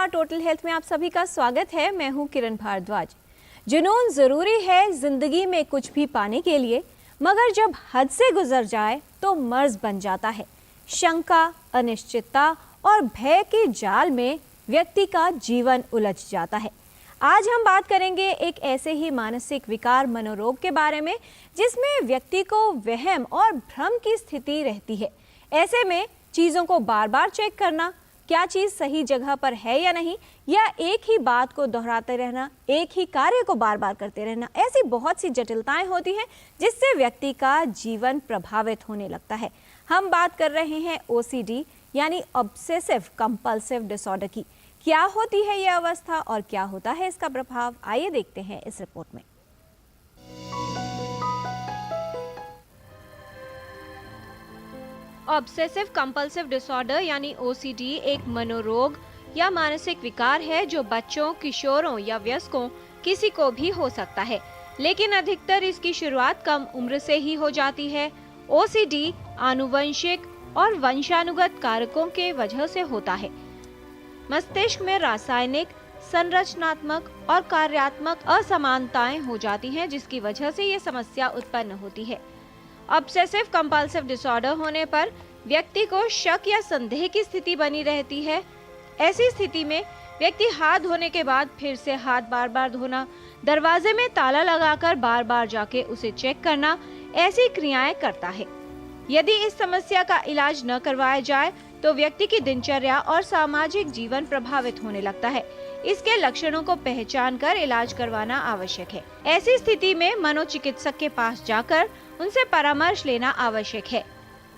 नमस्कार, total health में आप सभी का स्वागत है। मैं हूं किरण भारद्वाज। जुनून ज़रूरी है ज़िंदगी में कुछ भी पाने के लिए, मगर जब हद से गुजर जाए तो मर्ज बन जाता है। शंका, अनिश्चितता और भय के जाल में व्यक्ति का जीवन उलझ जाता है। आज हम बात करेंगे एक ऐसे ही मानसिक विकार मनोरोग के बारे में जिसमें व्यक्ति को वहम और भ्रम की स्थिति रहती है। ऐसे में चीज़ों को बार बार चेक करना, क्या चीज़ सही जगह पर है या नहीं, या एक ही बात को दोहराते रहना, एक ही कार्य को बार बार करते रहना, ऐसी बहुत सी जटिलताएं होती हैं जिससे व्यक्ति का जीवन प्रभावित होने लगता है। हम बात कर रहे हैं OCD यानी ऑब्सेसिव कंपल्सिव डिसऑर्डर की। क्या होती है यह अवस्था और क्या होता है इसका प्रभाव, आइए देखते हैं इस रिपोर्ट में। ऑब्सेसिव कंपल्सिव डिसऑर्डर यानी OCD एक मनोरोग या मानसिक विकार है जो बच्चों, किशोरों या वयस्कों किसी को भी हो सकता है, लेकिन अधिकतर इसकी शुरुआत कम उम्र से ही हो जाती है। OCD आनुवंशिक और वंशानुगत कारकों के वजह से होता है। मस्तिष्क में रासायनिक, संरचनात्मक और कार्यात्मक असमानताएं हो जाती हैं, जिसकी वजह से ये समस्या उत्पन्न होती है। ऑब्सेसिव कंपल्सिव डिसऑर्डर होने पर व्यक्ति को शक या संदेह की स्थिति बनी रहती है। ऐसी स्थिति में व्यक्ति हाथ धोने के बाद फिर से हाथ बार बार धोना, दरवाजे में ताला लगाकर बार बार जाके उसे चेक करना, ऐसी क्रियाएं करता है। यदि इस समस्या का इलाज न करवाया जाए तो व्यक्ति की दिनचर्या और सामाजिक जीवन प्रभावित होने लगता है। इसके लक्षणों को पहचान कर इलाज करवाना आवश्यक है। ऐसी स्थिति में मनोचिकित्सक के पास जाकर उनसे परामर्श लेना आवश्यक है।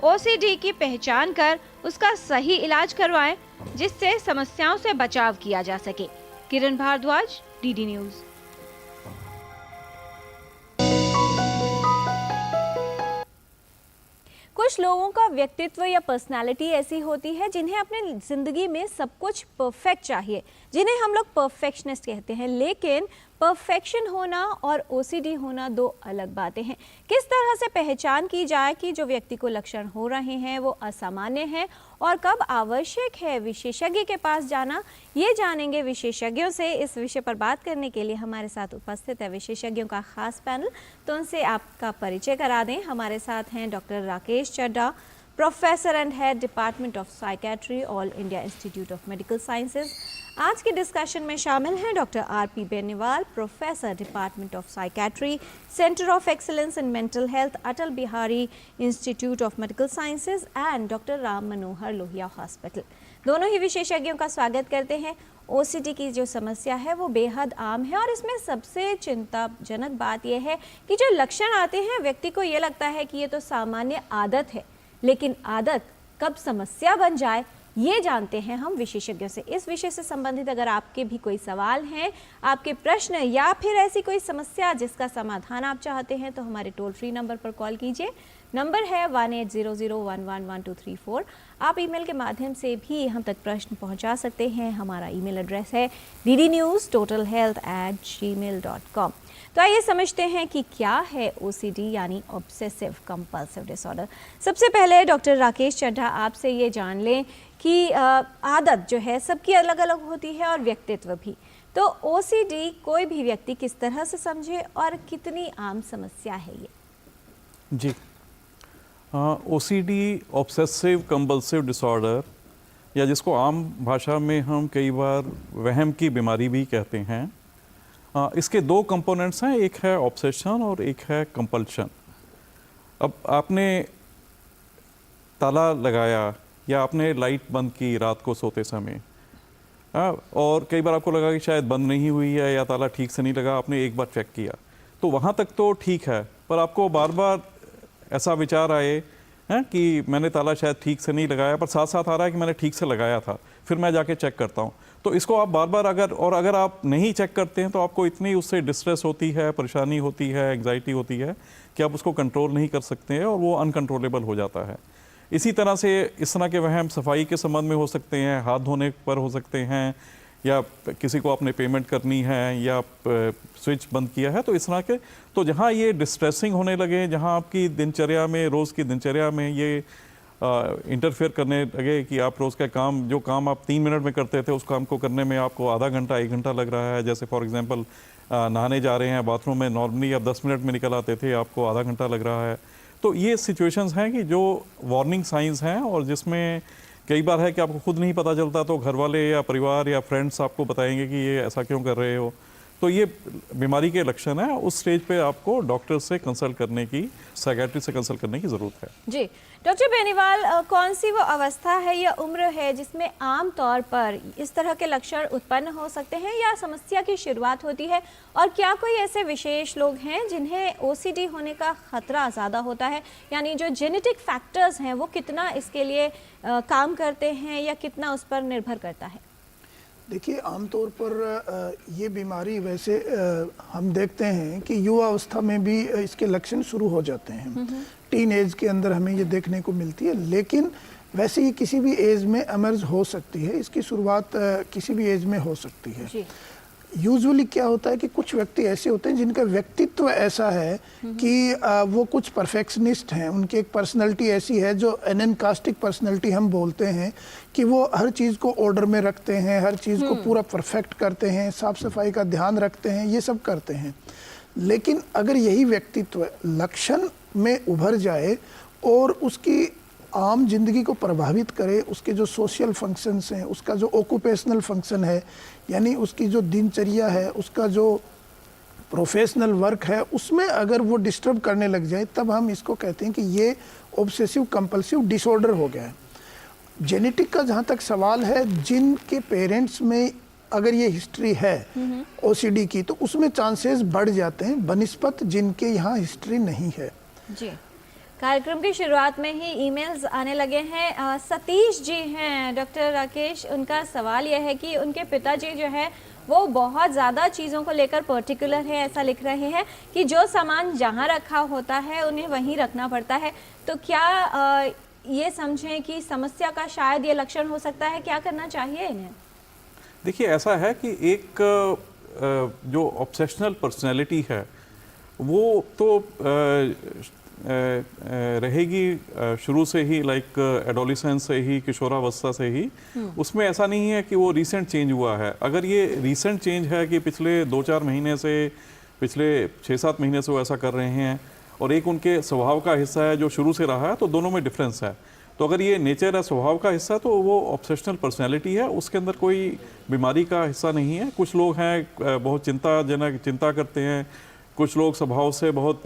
OCD की पहचान कर उसका सही इलाज करवाएं, जिससे समस्याओं से बचाव किया जा सके। किरण भारद्वाज, DD न्यूज। कुछ लोगों का व्यक्तित्व या पर्सनालिटी ऐसी होती है जिन्हें अपने ज़िंदगी में सब कुछ परफेक्ट चाहिए, जिन्हें हम लोग परफेक्शनिस्ट कहते हैं। लेकिन परफेक्शन होना और OCD होना दो अलग बातें हैं। किस तरह से पहचान की जाए कि जो व्यक्ति को लक्षण हो रहे हैं वो असामान्य है और कब आवश्यक है विशेषज्ञ के पास जाना, ये जानेंगे विशेषज्ञों से। इस विषय पर बात करने के लिए हमारे साथ उपस्थित है विशेषज्ञों का खास पैनल, तो उनसे आपका परिचय करा दें। हमारे साथ हैं doctor Rakesh Chadha, professor and head department of psychiatry, All India Institute of Medical Sciences. आज के डिस्कशन में शामिल हैं doctor RP Beniwal, professor department of psychiatry, centre of excellence in mental health, Atal Bihari Institute of Medical Sciences and doctor Ram Manohar Lohia hospital. दोनों ही विशेषज्ञों का स्वागत करते हैं। OCD की जो समस्या है वो बेहद आम है और इसमें सबसे चिंताजनक बात यह है कि जो लक्षण आते हैं व्यक्ति को ये लगता है कि ये तो सामान्य आदत है, लेकिन आदत कब समस्या बन जाए ये जानते हैं हम विशेषज्ञों से। इस विषय से संबंधित अगर आपके भी कोई सवाल हैं, आपके प्रश्न या फिर ऐसी कोई समस्या जिसका समाधान आप चाहते हैं, तो हमारे टोल फ्री नंबर पर कॉल कीजिए। नंबर है 1800111234। आप ईमेल के माध्यम से भी हम तक प्रश्न पहुंचा सकते हैं। हमारा ईमेल एड्रेस है ddnewstotalhealth@gmail.com। तो आइए समझते हैं कि क्या है OCD यानी ऑब्सेसिव कंपल्सिव डिसऑर्डर। सबसे पहले डॉक्टर राकेश चड्ढा, आपसे ये जान लें कि आदत जो है सबकी अलग अलग होती है और व्यक्तित्व भी, तो OCD कोई भी व्यक्ति किस तरह से समझे और कितनी आम समस्या है ये? जी, OCD ऑब्सेसिव कंपल्सिव डिसऑर्डर, या जिसको आम भाषा में हम कई बार वहम की बीमारी भी कहते हैं, इसके दो कंपोनेंट्स हैं, एक है ऑब्सेशन और एक है कंपल्शन। अब आपने ताला लगाया या आपने लाइट बंद की रात को सोते समय, और कई बार आपको लगा कि शायद बंद नहीं हुई है या ताला ठीक से नहीं लगा, आपने एक बार चेक किया, तो वहाँ तक तो ठीक है, पर आपको बार बार ऐसा विचार आए हैं कि मैंने ताला शायद ठीक से नहीं लगाया, पर साथ साथ आ रहा है कि मैंने ठीक से लगाया था, फिर मैं जाके चेक करता हूँ। तो इसको आप बार बार अगर आप नहीं चेक करते हैं तो आपको इतनी उससे डिस्ट्रेस होती है, परेशानी होती है, एंग्जाइटी होती है कि आप उसको कंट्रोल नहीं कर सकते हैं और वो अनकंट्रोलेबल हो जाता है। इसी तरह से इस तरह के वहम सफाई के संबंध में हो सकते हैं, हाथ धोने पर हो सकते हैं, या किसी को आपने पेमेंट करनी है या स्विच बंद किया है, तो इस तरह के, तो जहाँ ये डिस्ट्रेसिंग होने लगे, जहाँ आपकी दिनचर्या में, रोज़ की दिनचर्या में ये इंटरफेयर करने लगे कि आप रोज़ का काम, जो काम आप 3 मिनट में करते थे, उस काम को करने में आपको आधा घंटा 1 घंटा लग रहा है। जैसे फॉर एग्जांपल नहाने जा रहे हैं बाथरूम में, नॉर्मली आप 10 मिनट में निकल आते थे, आपको आधा घंटा लग रहा है। तो ये सिचुएशंस हैं कि जो वार्निंग साइंस हैं, और जिसमें कई बार है कि आपको खुद नहीं पता चलता, तो घर वाले या परिवार या फ्रेंड्स आपको बताएंगे कि ये ऐसा क्यों कर रहे हो। तो ये बीमारी के लक्षण है। उस स्टेज पे आपको डॉक्टर से कंसल्ट करने की, साइकियाट्रिस्ट से कंसल्ट करने की ज़रूरत है। जी डॉक्टर बेनीवाल, कौन सी वो अवस्था है या उम्र है जिसमें आम तौर पर इस तरह के लक्षण उत्पन्न हो सकते हैं या समस्या की शुरुआत होती है, और क्या कोई ऐसे विशेष लोग हैं जिन्हें ओसीडी होने का खतरा ज़्यादा होता है, यानी जो जेनेटिक फैक्टर्स हैं वो कितना इसके लिए काम करते हैं या कितना उस पर निर्भर करता है? देखिए, आमतौर पर ये बीमारी वैसे हम देखते हैं कि युवा अवस्था में भी इसके लक्षण शुरू हो जाते हैं। टीन एज के अंदर हमें ये देखने को मिलती है, लेकिन वैसे ही किसी भी एज में एमर्ज हो सकती है। इसकी शुरुआत किसी भी एज में हो सकती है। जी। यूजुअली क्या होता है कि कुछ व्यक्ति ऐसे होते हैं जिनका व्यक्तित्व ऐसा है कि वो कुछ परफेक्शनिस्ट हैं। उनकी एक पर्सनैलिटी ऐसी है जो एनकास्टिक पर्सनैलिटी हम बोलते हैं, कि वो हर चीज़ को ऑर्डर में रखते हैं, हर चीज़ को पूरा परफेक्ट करते हैं, साफ सफाई का ध्यान रखते हैं, ये सब करते हैं। लेकिन अगर यही व्यक्तित्व लक्षण में उभर जाए और उसकी आम जिंदगी को प्रभावित करे, उसके जो सोशल फंक्शंस हैं, उसका जो ऑक्यूपेशनल फंक्शन है, यानी उसकी जो दिनचर्या है, उसका जो प्रोफेशनल वर्क है, उसमें अगर वो डिस्टर्ब करने लग जाए, तब हम इसको कहते हैं कि ये ऑब्सेसिव कंपल्सिव डिसऑर्डर हो गया है। जेनेटिक का जहाँ तक सवाल है, जिनके पेरेंट्स में अगर ये हिस्ट्री है ओसीडी की, तो उसमें चांसेस बढ़ जाते हैं बनिस्बत जिनके यहाँ हिस्ट्री नहीं है। जी, कार्यक्रम की शुरुआत में ही ईमेल्स आने लगे हैं। सतीश जी हैं डॉक्टर राकेश, उनका सवाल यह है कि उनके पिताजी जो है वो बहुत ज़्यादा चीज़ों को लेकर पर्टिकुलर है। ऐसा लिख रहे हैं कि जो सामान जहाँ रखा होता है उन्हें वहीं रखना पड़ता है। तो क्या ये समझें कि समस्या का शायद ये लक्षण हो सकता है? क्या करना चाहिए इन्हें? देखिए, ऐसा है कि एक जो ऑब्सेशनल पर्सनैलिटी है वो तो रहेगी शुरू से ही, लाइक एडोलिसेंस से ही, किशोरावस्था से ही। उसमें ऐसा नहीं है कि वो रीसेंट चेंज हुआ है। अगर ये रीसेंट चेंज है कि पिछले 2-4 महीने से, पिछले 6-7 महीने से वो ऐसा कर रहे हैं, और एक उनके स्वभाव का हिस्सा है जो शुरू से रहा है, तो दोनों में डिफरेंस है। तो अगर ये नेचर है, स्वभाव का हिस्सा, तो वो ऑब्सेशनल पर्सनैलिटी है, उसके अंदर कोई बीमारी का हिस्सा नहीं है। कुछ लोग हैं बहुत चिंता करते हैं, कुछ लोग स्वभाव से बहुत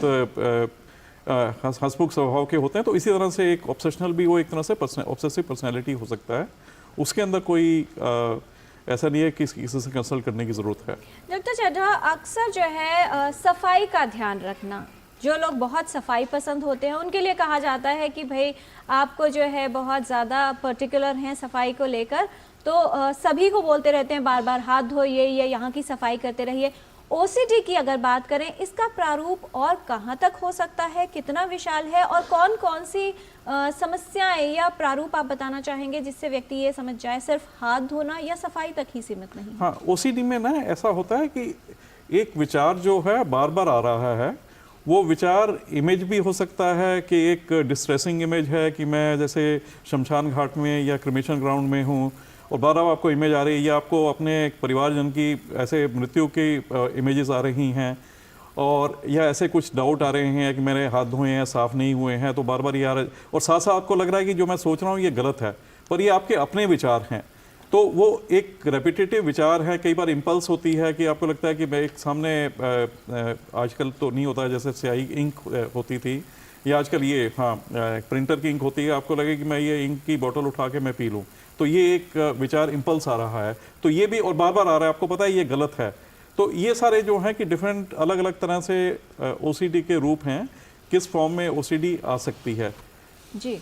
हंसमुख स्वभाव के होते हैं। तो इसी तरह से एक ऑब्सेशनल भी वो एक तरह से ऑब्सेसिव पर्सनैलिटी हो सकता है। उसके अंदर कोई ऐसा नहीं है कि किसी से कंसल्ट करने की ज़रूरत है। डॉक्टर चड्ढा, अक्सर जो है सफाई का ध्यान रखना, जो लोग बहुत सफाई पसंद होते हैं उनके लिए कहा जाता है कि भाई आपको जो है बहुत ज़्यादा पर्टिकुलर हैं सफाई को लेकर, तो सभी को बोलते रहते हैं बार बार हाथ धोइए या यहाँ की सफाई करते रहिए। ओसीडी की अगर बात करें, इसका प्रारूप और कहाँ तक हो सकता है, कितना विशाल है, और कौन कौन सी समस्याएं या प्रारूप आप बताना चाहेंगे जिससे व्यक्ति ये समझ जाए सिर्फ हाथ धोना या सफाई तक ही सीमित नहीं? हाँ, ओसीडी में ना ऐसा होता है कि एक विचार जो है बार बार आ रहा है। वो विचार इमेज भी हो सकता है कि एक डिस्ट्रेसिंग इमेज है कि मैं जैसे शमशान घाट में या क्रिमेशन ग्राउंड में हूँ और बार बार आपको इमेज आ रही है, या आपको अपने परिवारजन की ऐसे मृत्यु की इमेजेस आ रही हैं, और या ऐसे कुछ डाउट आ रहे हैं कि मेरे हाथ धोए हैं, साफ़ नहीं हुए हैं, तो बार बार ये आ रहा है, और साथ साथ आपको लग रहा है कि जो मैं सोच रहा हूँ ये गलत है, पर ये आपके अपने विचार हैं। तो वो एक रेपिटेटिव विचार है। कई बार इम्पल्स होती है कि आपको लगता है कि मैं एक सामने आजकल तो नहीं होता है, जैसे स्याही इंक होती थी, या आजकल ये प्रिंटर की इंक होती है, आपको लगे कि मैं ये इंक की बोतल उठा के मैं पी लूँ, तो ये एक विचार इम्पल्स आ रहा है। तो ये भी और बार बार आ रहा है, आपको पता है ये गलत है। तो ये सारे जो हैं कि डिफरेंट अलग अलग तरह से ओसीडी के रूप हैं, किस फॉर्म में ओसीडी आ सकती है। जी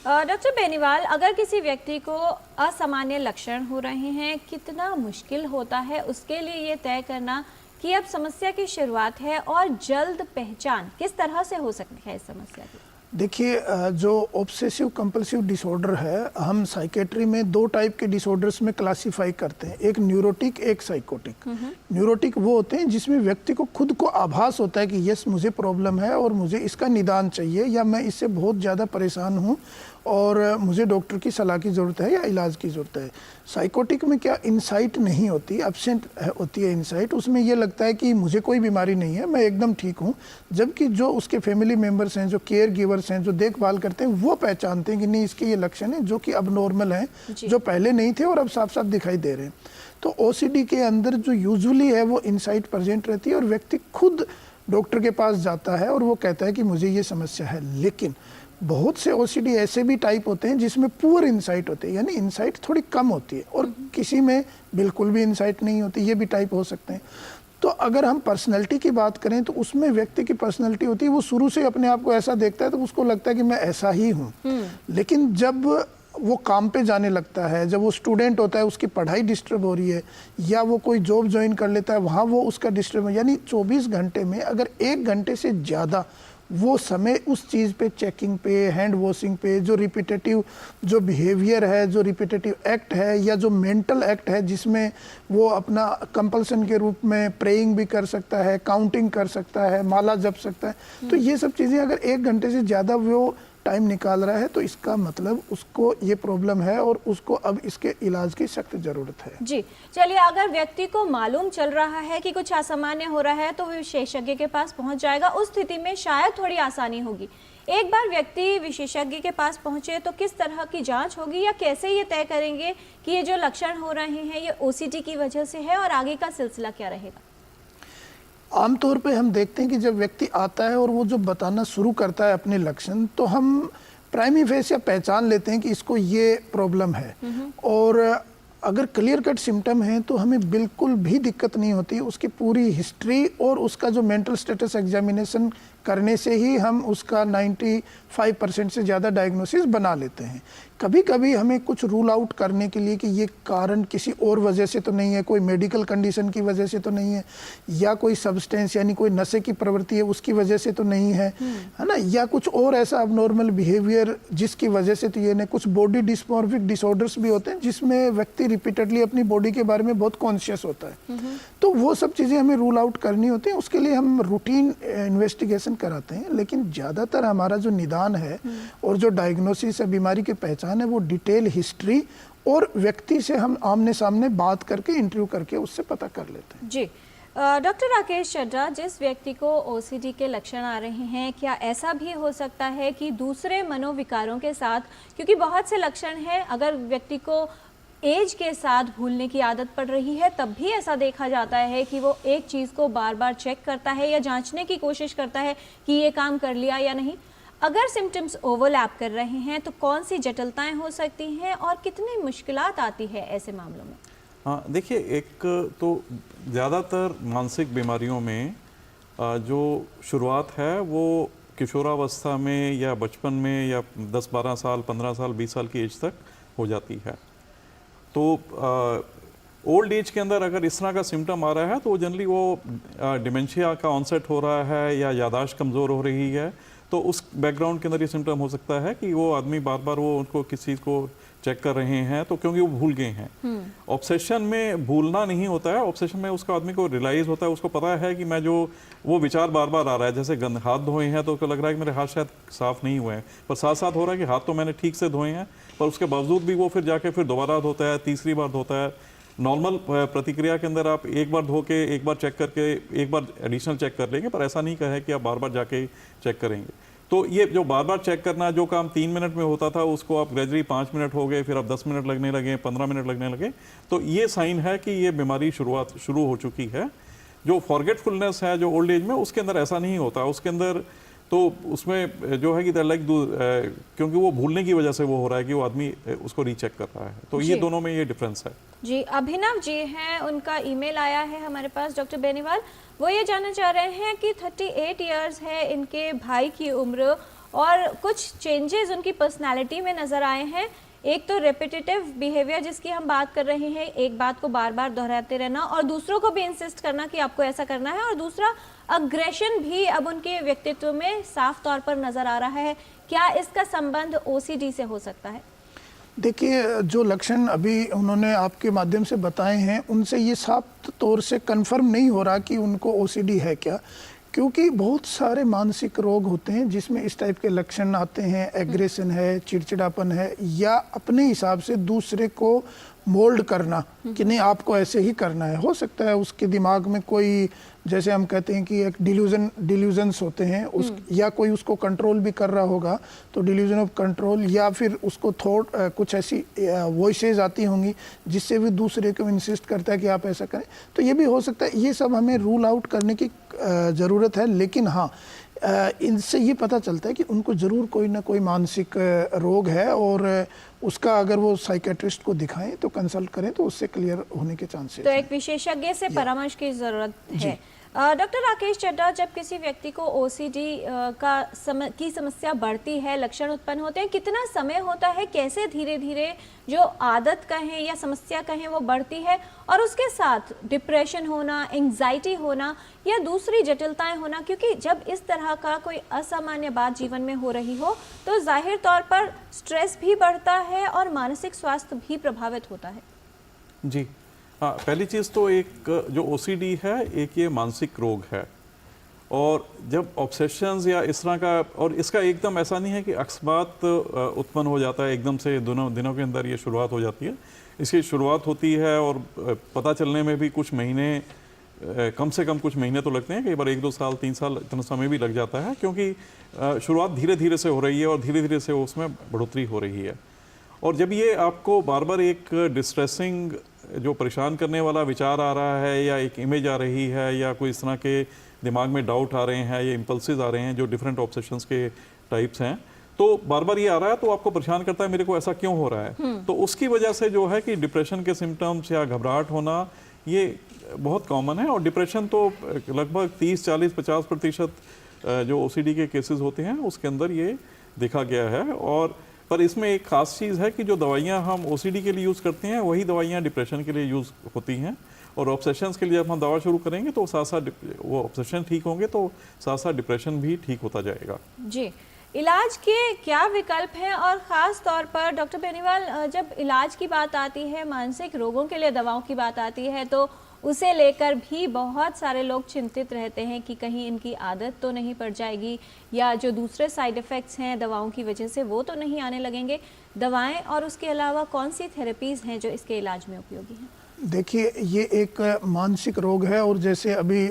डॉक्टर बेनीवाल, अगर किसी व्यक्ति को असामान्य लक्षण हो रहे हैं, कितना मुश्किल होता है उसके लिए ये तय करना कि अब समस्या की शुरुआत है, और जल्द पहचान किस तरह से हो सकती है इस समस्या की? देखिए जो ऑब्सेसिव कंपल्सिव डिसऑर्डर है, हम साइकेट्री में 2 टाइप के डिसऑर्डर्स में क्लासिफाई करते हैं, एक न्यूरोटिक, एक साइकोटिक। न्यूरोटिक वो होते हैं जिसमें व्यक्ति को खुद को आभास होता है कि यस मुझे प्रॉब्लम है और मुझे इसका निदान चाहिए, या मैं इससे बहुत ज़्यादा परेशान हूँ और मुझे डॉक्टर की सलाह की ज़रूरत है या इलाज की ज़रूरत है। साइकोटिक में क्या इनसाइट नहीं होती, एब्सेंट होती है इनसाइट। उसमें ये लगता है कि मुझे कोई बीमारी नहीं है, मैं एकदम ठीक हूँ, जबकि जो उसके फैमिली मेम्बर्स हैं, जो केयर गिवर्स हैं, जो देखभाल करते हैं, वो पहचानते हैं कि नहीं इसके ये लक्षण हैं जो कि अब नॉर्मल हैं, जो पहले नहीं थे और अब साफ साफ दिखाई दे रहे हैं। तो ओसीडी के अंदर जो यूजुअली है वो इनसाइट प्रेजेंट रहती है और व्यक्ति खुद डॉक्टर के पास जाता है और वो कहता है कि मुझे ये समस्या है। लेकिन बहुत से ओसीडी ऐसे भी टाइप होते हैं जिसमें पुअर इनसाइट होते हैं, यानी इनसाइट थोड़ी कम होती है, और किसी में बिल्कुल भी इनसाइट नहीं होती, ये भी टाइप हो सकते हैं। तो अगर हम पर्सनैलिटी की बात करें तो उसमें व्यक्ति की पर्सनैलिटी होती है, वो शुरू से अपने आप को ऐसा देखता है तो उसको लगता है कि मैं ऐसा ही हूँ। लेकिन जब वो काम पे जाने लगता है, जब वो स्टूडेंट होता है, उसकी पढ़ाई डिस्टर्ब हो रही है, या वो कोई जॉब ज्वाइन कर लेता है, वहाँ वो उसका डिस्टर्ब, यानी 24 घंटे में अगर 1 घंटे से ज़्यादा वो समय उस चीज़ पे, चेकिंग पे, हैंड वॉशिंग पे, जो रिपीटेटिव जो बिहेवियर है, जो रिपीटेटिव एक्ट है, या जो मेंटल एक्ट है जिसमें वो अपना कंपल्सन के रूप में प्रेइंग भी कर सकता है, काउंटिंग कर सकता है, माला जप सकता है, तो ये सब चीज़ें अगर 1 घंटे से ज़्यादा वो टाइम निकाल रहा है तो इसका मतलब उसको ये प्रॉब्लम है और उसको अब इसके इलाज की सख्त ज़रूरत है। जी चलिए, अगर व्यक्ति को मालूम चल रहा है कि कुछ असामान्य हो रहा है तो वो विशेषज्ञ के पास पहुंच जाएगा, उस स्थिति में शायद थोड़ी आसानी होगी। एक बार व्यक्ति विशेषज्ञ के पास पहुंचे तो किस तरह की जांच होगी, या कैसे ये तय करेंगे कि ये जो लक्षण हो रहे हैं ये ओसीडी की वजह से है, और आगे का सिलसिला क्या रहेगा? आमतौर पे हम देखते हैं कि जब व्यक्ति आता है और वो जो बताना शुरू करता है अपने लक्षण, तो हम प्राइमी फेसिया पहचान लेते हैं कि इसको ये प्रॉब्लम है। और अगर क्लियर कट सिम्टम है तो हमें बिल्कुल भी दिक्कत नहीं होती। उसकी पूरी हिस्ट्री और उसका जो मेंटल स्टेटस एग्जामिनेशन करने से ही हम उसका 95% से ज़्यादा डायग्नोसिस बना लेते हैं। कभी कभी हमें कुछ रूल आउट करने के लिए कि ये कारण किसी और वजह से तो नहीं है, कोई मेडिकल कंडीशन की वजह से तो नहीं है, या कोई सब्सटेंस यानी कोई नशे की प्रवृत्ति है उसकी वजह से तो नहीं है, है ना, या कुछ और ऐसा अबनॉर्मल बिहेवियर जिसकी वजह से तो ये नहीं। कुछ बॉडी डिस्मॉर्फिक डिसऑर्डर्स भी होते हैं जिसमें व्यक्ति रिपीटेडली अपनी बॉडी के बारे में बहुत कॉन्शियस होता है, तो वो सब चीज़ें हमें रूल आउट करनी होती हैं। उसके लिए हम रूटीन इन्वेस्टिगेशन कराते हैं, लेकिन ज़्यादातर हमारा जो निदान है और जो डायग्नोसिस है, बीमारी की पहचान है, वो डिटेल हिस्ट्री और व्यक्ति से हम आमने सामने बात करके, इंटरव्यू करके उससे पता कर लेते हैं। जी डॉक्टर राकेश चड्ढा, जिस व्यक्ति को ओसीडी के लक्षण आ रहे हैं, क्या ऐसा भी हो सकता है कि दूसरे मनोविकारों के साथ, क्योंकि बहुत से लक्षण हैं, अगर व्यक्ति को एज के साथ भूलने की आदत पड़ रही है तब भी ऐसा देखा जाता है कि वो एक चीज़ को बार बार चेक करता है या जांचने की कोशिश करता है कि ये काम कर लिया या नहीं। अगर सिम्टम्स ओवरलैप कर रहे हैं तो कौन सी जटिलताएं हो सकती हैं और कितनी मुश्किलात आती है ऐसे मामलों में? हाँ देखिए, एक तो ज़्यादातर मानसिक बीमारियों में जो शुरुआत है वो किशोरावस्था में या बचपन में या 10-12 साल, 15 साल, 20 साल की एज तक हो जाती है। तो ओल्ड एज के अंदर अगर इस तरह का सिम्टम आ रहा है तो जनरली वो डिमेंशिया का ऑनसेट हो रहा है या यादाश्त कमज़ोर हो रही है, तो उस बैकग्राउंड के अंदर ये सिम्टम हो सकता है कि वो आदमी बार बार वो उनको किसी चीज़ को चेक कर रहे हैं तो क्योंकि वो भूल गए हैं। ऑब्सेशन में भूलना नहीं होता है, ऑब्सेशन में उसका आदमी को रियलाइज़ होता है, उसको पता है कि मैं जो वो विचार बार बार आ रहा है, जैसे गंद हाथ धोए हैं तो उसको लग रहा है कि मेरे हाथ शायद साफ़ नहीं हुए हैं, पर साथ साथ हो रहा है कि हाथ तो मैंने ठीक से धोए हैं, पर उसके बावजूद भी वो फिर जाके फिर दोबारा धोता है, तीसरी बार धोता है। नॉर्मल प्रतिक्रिया के अंदर आप एक बार धो के, एक बार चेक करके, एक बार एडिशनल चेक कर लेंगे, पर ऐसा नहीं कहे कि आप बार बार जाके चेक करेंगे। तो ये जो बार बार चेक करना, जो काम 3 मिनट में होता था उसको आप ग्रेजुअली 5 मिनट हो गए, फिर अब 10 मिनट लगने लगे, 15 मिनट लगने लगे, तो ये साइन है कि ये बीमारी शुरू हो चुकी है। जो फॉरगेटफुलनेस है जो ओल्ड एज में, उसके अंदर ऐसा नहीं होता। उसके अंदर तो उसमें जो है कि क्योंकि वो भूलने की वजह से वो हो रहा है कि वो आदमी उसको रीचेक कर रहा है, तो ये दोनों में ये डिफरेंस है। जी अभिनव जी हैं, उनका ईमेल आया है हमारे पास डॉक्टर बेनीवाल। वो ये जानना चाह रहे हैं कि 38 इयर्स है इनके भाई की उम्र और कुछ चेंजेस उनकी पर्सनालिटी में नज़र आए हैं। एक तो रेपिटेटिव बिहेवियर जिसकी हम बात कर रहे हैं, एक बात को बार बार दोहराते रहना और दूसरों को भी इंसिस्ट करना कि आपको ऐसा करना है, और दूसरा अग्रेशन भी अब उनके व्यक्तित्व में साफ तौर पर नजर आ रहा है। क्या इसका संबंध ओसीडी से हो सकता है? देखिए, जो लक्षण अभी उन्होंने आपके माध्यम से बताए हैं उनसे ये साफ तौर से कंफर्म नहीं हो रहा कि उनको ओसीडी है क्या, क्योंकि बहुत सारे मानसिक रोग होते हैं जिसमें इस टाइप के लक्षण आते हैं। एग्रेशन है, चिड़चिड़ापन है, या अपने हिसाब से दूसरे को मोल्ड करना कि नहीं आपको ऐसे ही करना है। हो सकता है उसके दिमाग में कोई, जैसे हम कहते हैं कि एक डिल्यूजन्स होते हैं उस, या कोई उसको कंट्रोल भी कर रहा होगा, तो डिल्यूजन ऑफ कंट्रोल, या फिर उसको कुछ ऐसी वॉइसेस आती होंगी जिससे भी दूसरे को इंसिस्ट करता है कि आप ऐसा करें। तो ये भी हो सकता है। ये सब हमें रूल आउट करने की ज़रूरत है, लेकिन हाँ, इनसे ये पता चलता है कि उनको ज़रूर कोई ना कोई मानसिक रोग है, और उसका अगर वो साइकेट्रिस्ट को दिखाएं तो कंसल्ट करें तो उससे क्लियर होने के चांसेस तो एक विशेषज्ञ से परामर्श की जरूरत है। डॉक्टर राकेश चड्ढा, जब किसी व्यक्ति को ओसीडी की समस्या बढ़ती है, लक्षण उत्पन्न होते हैं, कितना समय होता है, कैसे धीरे धीरे जो आदत कहें या समस्या कहें वो बढ़ती है, और उसके साथ डिप्रेशन होना, एंजाइटी होना या दूसरी जटिलताएं होना? क्योंकि जब इस तरह का कोई असामान्य बात जीवन में हो रही हो तो जाहिर तौर पर स्ट्रेस भी बढ़ता है और मानसिक स्वास्थ्य भी प्रभावित होता है। जी हाँ, पहली चीज़ तो एक जो ओसीडी है, एक ये मानसिक रोग है, और जब ऑब्सेशंस या इस तरह का, और इसका एकदम ऐसा नहीं है कि अकस्मात उत्पन्न हो जाता है, एकदम से दिनों के अंदर ये शुरुआत हो जाती है। इसकी शुरुआत होती है और पता चलने में भी कुछ महीने, कम से कम कुछ महीने तो लगते हैं, कई बार 1-2 साल 3 साल इतना समय भी लग जाता है, क्योंकि शुरुआत धीरे धीरे से हो रही है और धीरे धीरे से उसमें बढ़ोतरी हो रही है। और जब ये आपको बार बार एक डिस्ट्रेसिंग, जो परेशान करने वाला विचार आ रहा है, या एक इमेज आ रही है, या कोई इस तरह के दिमाग में डाउट आ रहे हैं, या इम्पल्सिस आ रहे हैं, जो डिफरेंट ऑब्सेशंस के टाइप्स हैं, तो बार बार ये आ रहा है, तो आपको परेशान करता है, मेरे को ऐसा क्यों हो रहा है। तो उसकी वजह से जो है कि डिप्रेशन के सिम्टम्स या घबराहट होना ये बहुत कॉमन है। और डिप्रेशन तो लगभग 30-40-50% जो ओसीडी के केसेस होते हैं उसके अंदर ये देखा गया है। और पर इसमें एक ख़ास चीज़ है कि जो दवाइयाँ हम ओसीडी के लिए यूज़ करते हैं वही दवाइयाँ डिप्रेशन के लिए यूज़ होती हैं, और ऑब्सेशंस के लिए जब हम दवा शुरू करेंगे तो साथ साथ वो ऑब्सेशन ठीक होंगे तो साथ साथ डिप्रेशन भी ठीक होता जाएगा। जी, इलाज के क्या विकल्प हैं? और ख़ास तौर पर डॉक्टर बेनीवाल, जब इलाज की बात आती है, मानसिक रोगों के लिए दवाओं की बात आती है, तो उसे लेकर भी बहुत सारे लोग चिंतित रहते हैं कि कहीं इनकी आदत तो नहीं पड़ जाएगी, या जो दूसरे साइड इफ़ेक्ट्स हैं दवाओं की वजह से वो तो नहीं आने लगेंगे। दवाएं और उसके अलावा कौन सी थेरेपीज़ हैं जो इसके इलाज में उपयोगी हैं? देखिए, ये एक मानसिक रोग है, और जैसे अभी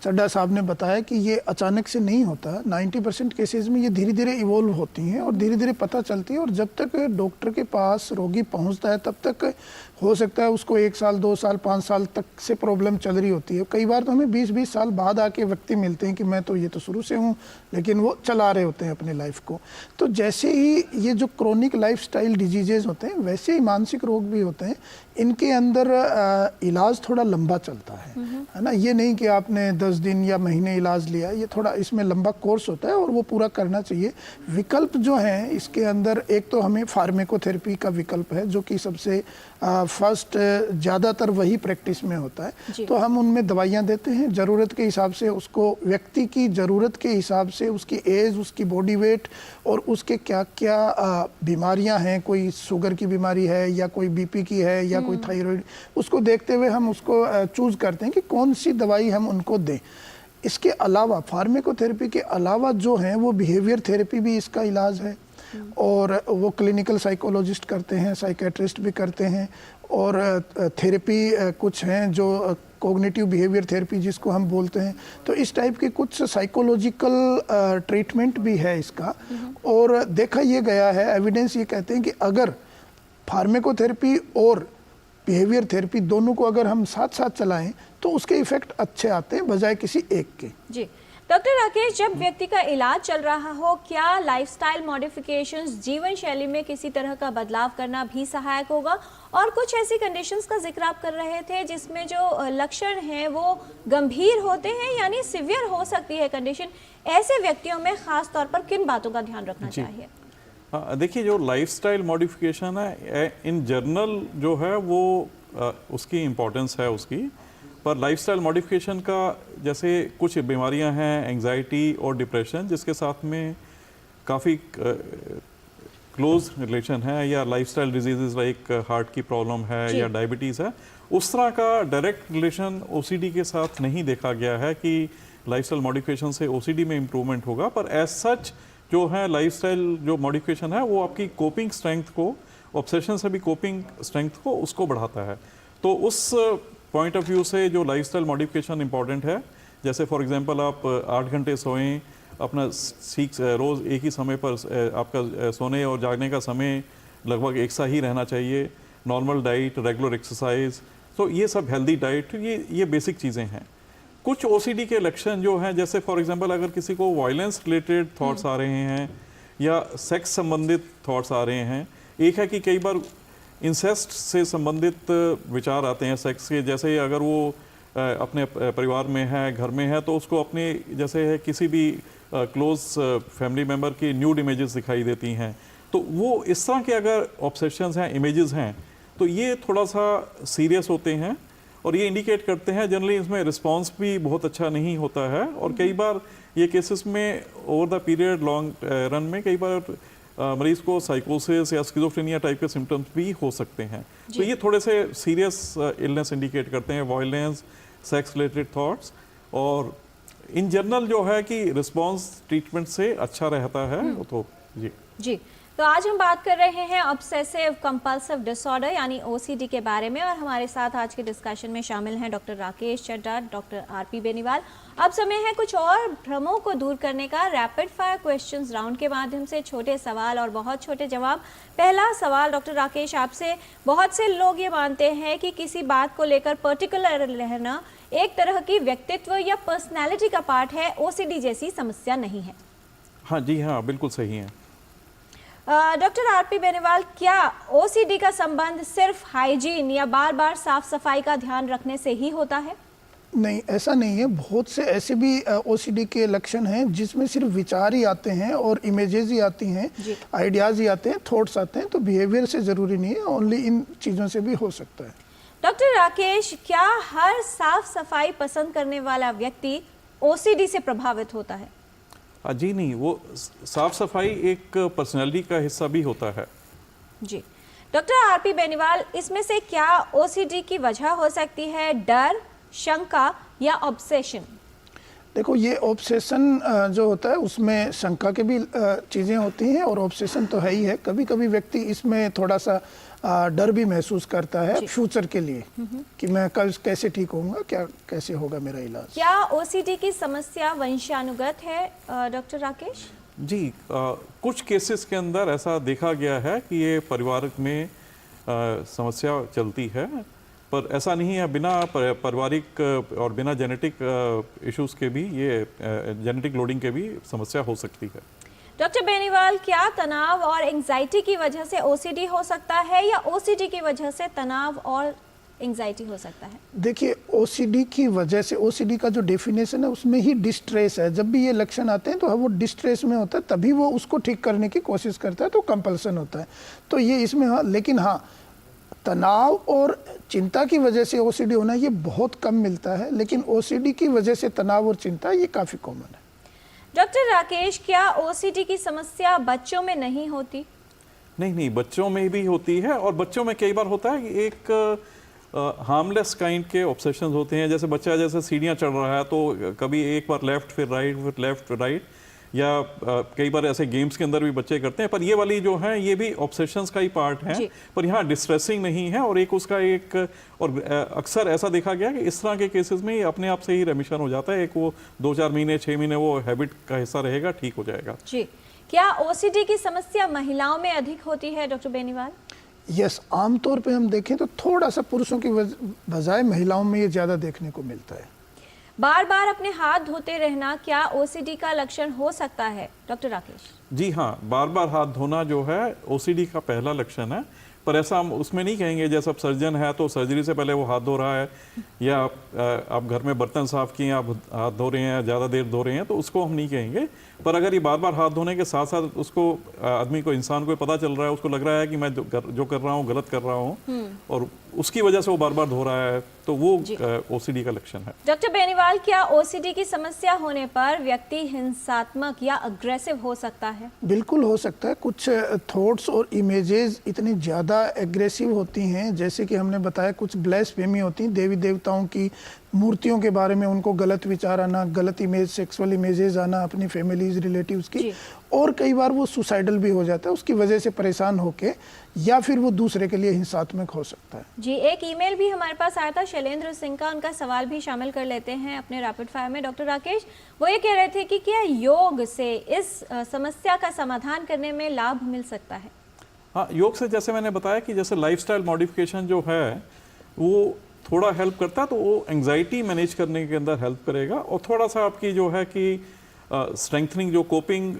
चड्ढा साहब ने बताया कि ये अचानक से नहीं होता। 90% केसेस में ये धीरे धीरे इवोल्व होती हैं और धीरे धीरे पता चलती है, और जब तक डॉक्टर के पास रोगी पहुंचता है तब तक हो सकता है उसको 1 साल, 2 साल, 5 साल तक से प्रॉब्लम चल रही होती है। कई बार तो हमें 20-20 साल बाद आके व्यक्ति मिलते हैं कि मैं तो ये तो शुरू से हूँ, लेकिन वो चला रहे होते हैं अपने लाइफ को। तो जैसे ही ये जो क्रोनिक लाइफस्टाइल डिजीजेज होते हैं, वैसे ही मानसिक रोग भी होते हैं। इनके अंदर इलाज थोड़ा लंबा चलता है ना। ये नहीं कि आपने 10 दिन या महीने इलाज लिया, ये थोड़ा इसमें लंबा कोर्स होता है और वो पूरा करना चाहिए। विकल्प जो हैं इसके अंदर, एक तो हमें फार्मेकोथेरेपी का विकल्प है, जो कि सबसे फर्स्ट ज़्यादातर वही प्रैक्टिस में होता है। तो हम उनमें दवाइयाँ देते हैं ज़रूरत के हिसाब से, उसको व्यक्ति की ज़रूरत के हिसाब से, उसकी एज, उसकी बॉडी वेट और उसके क्या क्या बीमारियां हैं, कोई शुगर की बीमारी है या कोई बीपी की है या कोई थायराइड, उसको देखते हुए हम उसको चूज़ करते हैं कि कौन सी दवाई हम उनको दें। इसके अलावा फार्मेकोथेरेपी के अलावा जो हैं वो बिहेवियर थेरेपी भी इसका इलाज है, और वो क्लिनिकल साइकोलॉजिस्ट करते हैं, साइकेट्रिस्ट भी करते हैं, और थेरेपी कुछ हैं जो कॉग्निटिव बिहेवियर थेरेपी जिसको हम बोलते हैं। तो इस टाइप के कुछ साइकोलॉजिकल ट्रीटमेंट भी है इसका। और देखा ये गया है, एविडेंस ये कहते हैं कि अगर फार्मेकोथेरेपी और बिहेवियर थेरेपी दोनों को अगर हम साथ साथ चलाएं तो उसके इफेक्ट अच्छे आते हैं बजाय किसी एक के। जी डॉक्टर राकेश, जब व्यक्ति का इलाज चल रहा हो, क्या लाइफस्टाइल मॉडिफिकेशंस, जीवन शैली में किसी तरह का बदलाव करना भी सहायक होगा? और कुछ ऐसी कंडीशंस का जिक्र आप कर रहे थे जिसमें जो लक्षण हैं वो गंभीर होते हैं, यानी सिवियर हो सकती है कंडीशन। ऐसे व्यक्तियों में खास तौर पर किन बातों का ध्यान रखना चाहिए? हाँ, देखिए जो लाइफस्टाइल मॉडिफिकेशन है इन जनरल जो है वो उसकी इम्पोर्टेंस है उसकी, पर लाइफस्टाइल मॉडिफिकेशन का जैसे कुछ बीमारियां हैं एंजाइटी और डिप्रेशन जिसके साथ में काफ़ी क्लोज रिलेशन है, या लाइफस्टाइल डिजीजेज लाइक हार्ट की प्रॉब्लम है जी। या डायबिटीज़ है, उस तरह का डायरेक्ट रिलेशन ओसीडी के साथ नहीं देखा गया है कि लाइफस्टाइल मॉडिफिकेशन से ओसीडी में इम्प्रूवमेंट होगा। पर एज सच जो है लाइफस्टाइल जो मॉडिफिकेशन है वो आपकी कोपिंग स्ट्रेंथ को, ऑब्सेशन से भी कोपिंग स्ट्रेंथ को उसको बढ़ाता है। तो उस पॉइंट ऑफ व्यू से जो लाइफस्टाइल मॉडिफिकेशन इंपॉर्टेंट है, जैसे फॉर एग्जांपल आप 8 घंटे सोएं, अपना सीख रोज़ एक ही समय पर आपका सोने और जागने का समय लगभग एक सा ही रहना चाहिए, नॉर्मल डाइट, रेगुलर एक्सरसाइज, तो ये सब हेल्दी डाइट, ये बेसिक चीज़ें हैं। कुछ ओसीडी के लक्षण जो हैं, जैसे फॉर एग्जांपल अगर किसी को वायलेंस रिलेटेड थॉट्स आ रहे हैं या सेक्स संबंधित थॉट्स आ रहे हैं, एक है कि कई बार इंसेस्ट से संबंधित विचार आते हैं सेक्स के, जैसे अगर वो अपने परिवार में है, घर में है, तो उसको अपने जैसे है किसी भी क्लोज फैमिली मेम्बर की न्यूड इमेजेस दिखाई देती हैं, तो वो इस तरह के अगर ऑब्सेशंस हैं, इमेजेस हैं, तो ये थोड़ा सा सीरियस होते हैं और ये इंडिकेट करते हैं जनरली इसमें रिस्पांस भी बहुत अच्छा नहीं होता है। और कई बार ये केसेस में over the period long run में कई बार मरीज को साइकोसिस या स्किज़ोफ्रेनिया टाइप के सिम्टम्स भी हो सकते हैं। तो ये थोड़े से सीरियस इलनेस इंडिकेट करते हैं, वायलेंस, सेक्स रिलेटेड थॉट्स, और इन जनरल जो है कि रिस्पांस ट्रीटमेंट से अच्छा रहता है। तो जी तो आज हम बात कर रहे हैं ऑब्सेसिव कंपल्सिव डिसऑर्डर यानी ओसीडी के बारे में, और हमारे साथ आज के डिस्कशन में शामिल हैं doctor Rakesh Chadha, doctor RP Beniwal. अब समय है कुछ और भ्रमों को दूर करने का। रैपिड फायर क्वेश्चंस राउंड के माध्यम से छोटे सवाल और बहुत छोटे जवाब। पहला सवाल डॉक्टर राकेश आपसे, बहुत से लोग ये मानते हैं कि किसी बात को लेकर पर्टिकुलर रहना एक तरह की व्यक्तित्व या पर्सनैलिटी का पार्ट है, ओसीडी जैसी समस्या नहीं है। हाँ जी, हाँ बिल्कुल सही है। डॉक्टर आरपी बेनीवाल, क्या ओसीडी का संबंध सिर्फ हाइजीन या बार बार साफ सफाई का ध्यान रखने से ही होता है? नहीं, ऐसा नहीं है। बहुत से ऐसे भी ओसीडी के लक्षण हैं जिसमें सिर्फ विचार ही आते हैं और इमेजेस ही आती हैं, आइडियाज ही आते हैं, थॉट्स आते हैं, तो बिहेवियर से ज़रूरी नहीं है, ओनली इन चीज़ों से भी हो सकता है। डॉक्टर राकेश, क्या हर साफ सफाई पसंद करने वाला व्यक्ति ओसीडी से प्रभावित होता है? जी नहीं, वो साफ सफाई एक पर्सनैलिटी का हिस्सा भी होता है। जी डॉक्टर आरपी बेनीवाल, इसमें से क्या ओसीडी की वजह हो सकती है डर, शंका या ऑब्सेशन? देखो, ये ऑब्सेशन जो होता है उसमें शंका के भी चीज़ें होती हैं और ऑब्सेशन तो है ही है। कभी कभी व्यक्ति इसमें थोड़ा सा डर भी महसूस करता है फ्यूचर के लिए कि मैं कल कैसे ठीक होऊंगा, क्या कैसे होगा मेरा इलाज। क्या ओसीडी की समस्या वंशानुगत है डॉक्टर राकेश? जी, कुछ केसेस के अंदर ऐसा देखा गया है कि ये परिवार में समस्या चलती है, पर ऐसा नहीं है। बिना पारिवारिक और बिना जेनेटिक इश्यूज के भी ये जेनेटिक लोडिंग के भी समस्या हो सकती है। डॉक्टर बेनीवाल, क्या तनाव और एंजाइटी की वजह से ओसीडी हो सकता है या ओसीडी की वजह से तनाव और एंजाइटी हो सकता है? देखिए, ओसीडी की वजह से, ओसीडी का जो डेफिनेशन है उसमें ही डिस्ट्रेस है। जब भी ये लक्षण आते हैं तो वो डिस्ट्रेस में होता है, तभी वो उसको ठीक करने की कोशिश करता है, तो कंपल्सन होता है। तो ये इसमें हाँ, लेकिन हाँ, तनाव और चिंता की वजह से ओसीडी होना ये बहुत कम मिलता है, लेकिन ओसीडी की वजह से तनाव और चिंता ये काफ़ी कॉमन है। डॉक्टर राकेश, क्या ओसीडी की समस्या बच्चों में नहीं होती? नहीं, बच्चों में भी होती है, और बच्चों में कई बार होता है कि एक हार्मलेस काइंड के ऑब्सेशंस होते हैं। जैसे बच्चा जैसे सीढ़ियाँ चढ़ रहा है तो कभी एक बार लेफ्ट फिर राइट, फिर लेफ्ट फिर राइट, या कई बार ऐसे गेम्स के अंदर भी बच्चे करते हैं। पर ये वाली जो है ये भी ऑब्सेशंस का ही पार्ट है, पर यहाँ डिस्ट्रेसिंग नहीं है। और एक उसका एक और अक्सर ऐसा देखा गया कि इस तरह के केसेस में ये अपने आप से ही रेमिशन हो जाता है। एक वो 2-4 महीने 6 महीने वो हैबिट का हिस्सा रहेगा, ठीक हो जाएगा। जी, क्या ओसीडी की समस्या महिलाओं में अधिक होती है डॉक्टर बेनीवाल? यस, आमतौर पे हम देखें तो थोड़ा सा पुरुषों की बजाय महिलाओं में ये ज़्यादा देखने को मिलता है। बार बार अपने हाथ धोते रहना क्या ओसीडी का लक्षण हो सकता है डॉक्टर राकेश? जी हाँ, बार बार हाथ धोना जो है ओसीडी का पहला लक्षण है। पर ऐसा हम उसमें नहीं कहेंगे जैसे अब सर्जन है तो सर्जरी से पहले वो हाथ धो रहा है, या आप घर में बर्तन साफ किए आप हाथ धो रहे हैं, ज़्यादा देर धो रहे हैं, तो उसको हम नहीं कहेंगे। पर अगर ये बार बार हाथ धोने के साथ साथ उसको आदमी को, इंसान को पता चल रहा है, उसको लग रहा है कि मैं जो कर रहा हूँ गलत कर रहा हूँ, और उसकी वजह से वो बार बार धो रहा है, तो वो ओसीडी का लक्षण है। डॉक्टर बेनीवाल, क्या ओसीडी की समस्या होने पर व्यक्ति हिंसात्मक या अग्रेसिव हो सकता है? बिल्कुल हो सकता है। कुछ थॉट्स और इमेजेस इतनी ज़्यादा एग्रेसिव होती हैं, जैसे कि हमने बताया कुछ ब्लेस्फेमी होती हैं, देवी देवताओं की मूर्तियों के बारे में उनको गलत विचार आना, गलत इमेज, सेक्सुअल इमेजेस आना अपनी फैमिलीज, रिलेटिव्स की, और कई बार वो सुसाइडल भी हो जाता है उसकी वजह से परेशान होके, या फिर वो दूसरे के लिए हिंसात्मक हो सकता है। जी, एक ईमेल भी हमारे पास आया था शैलेंद्र सिंह का, उनका सवाल भी शामिल कर लेते हैं अपने रैपिड फायर में। डॉक्टर राकेश, वो ये कह रहे थे कि क्या योग से इस समस्या का समाधान करने में लाभ मिल सकता है? हाँ, योग से जैसे मैंने बताया कि जैसे लाइफस्टाइल मॉडिफिकेशन जो है वो थोड़ा हेल्प करता है, तो वो एंग्जाइटी मैनेज करने के अंदर हेल्प करेगा, और थोड़ा सा आपकी जो है कि स्ट्रेंथनिंग, जो कोपिंग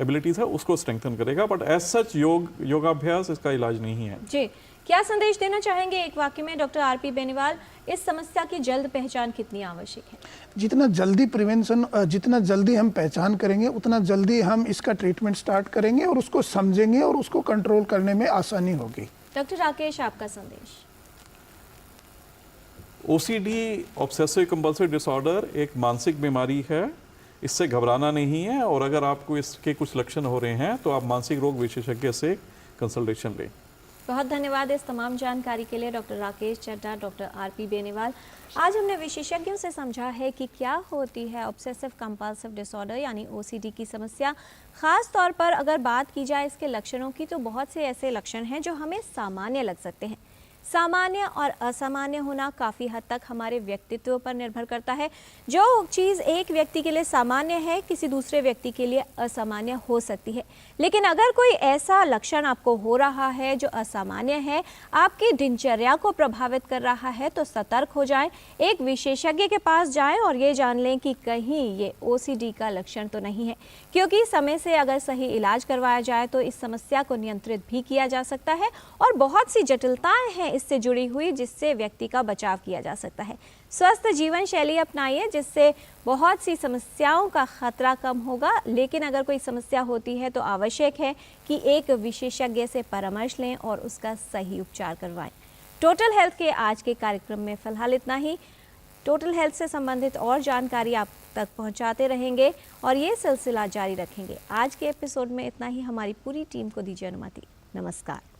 एबिलिटीज है उसको स्ट्रेंथन करेगा, बट एज सच योगाभ्यास इसका इलाज नहीं है। जी, क्या संदेश देना चाहेंगे एक वाक्य में डॉक्टर आरपी बेनीवाल, इस समस्या की जल्द पहचान कितनी आवश्यक है? जितना जल्दी प्रिवेंशन, जितना जल्दी हम पहचान करेंगे उतना जल्दी हम इसका ट्रीटमेंट स्टार्ट करेंगे और उसको समझेंगे और उसको कंट्रोल करने में आसानी होगी। डॉक्टर राकेश, आपका संदेश। ओसीडी, ऑब्सेसिव कंपल्सिव डिसऑर्डर, एक मानसिक बीमारी है, इससे घबराना नहीं है, और अगर आपको इसके कुछ लक्षण हो रहे हैं तो आप मानसिक रोग विशेषज्ञ से कंसल्टेशन लें। बहुत धन्यवाद इस तमाम जानकारी के लिए doctor Rakesh Chadha, doctor RP Beniwal. आज हमने विशेषज्ञों से समझा है कि क्या होती है ऑब्सेसिव कंपल्सिव डिसऑर्डर यानी ओसीडी की समस्या। खास तौर पर अगर बात की जाए इसके लक्षणों की, तो बहुत से ऐसे लक्षण हैं जो हमें सामान्य लग सकते हैं। सामान्य और असामान्य होना काफ़ी हद तक हमारे व्यक्तित्व पर निर्भर करता है। जो चीज़ एक व्यक्ति के लिए सामान्य है, किसी दूसरे व्यक्ति के लिए असामान्य हो सकती है। लेकिन अगर कोई ऐसा लक्षण आपको हो रहा है जो असामान्य है, आपकी दिनचर्या को प्रभावित कर रहा है, तो सतर्क हो जाएं, एक विशेषज्ञ के पास जाएं और ये जान लें कि कहीं ये ओसीडी का लक्षण तो नहीं है, क्योंकि समय से अगर सही इलाज करवाया जाए तो इस समस्या को नियंत्रित भी किया जा सकता है, और बहुत सी जटिलताएं हैं इससे जुड़ी हुई जिससे व्यक्ति का बचाव किया जा सकता है। स्वस्थ जीवन शैली अपनाइए जिससे बहुत सी समस्याओं का खतरा कम होगा। लेकिन अगर कोई समस्या होती है तो आवश्यक है कि एक विशेषज्ञ से परामर्श लें और उसका सही उपचार करवाएं। टोटल हेल्थ के आज के कार्यक्रम में फिलहाल इतना ही। टोटल हेल्थ से संबंधित और जानकारी आप तक पहुंचाते रहेंगे और ये सिलसिला जारी रखेंगे। आज के एपिसोड में इतना ही। हमारी पूरी टीम को दीजिए अनुमति। नमस्कार।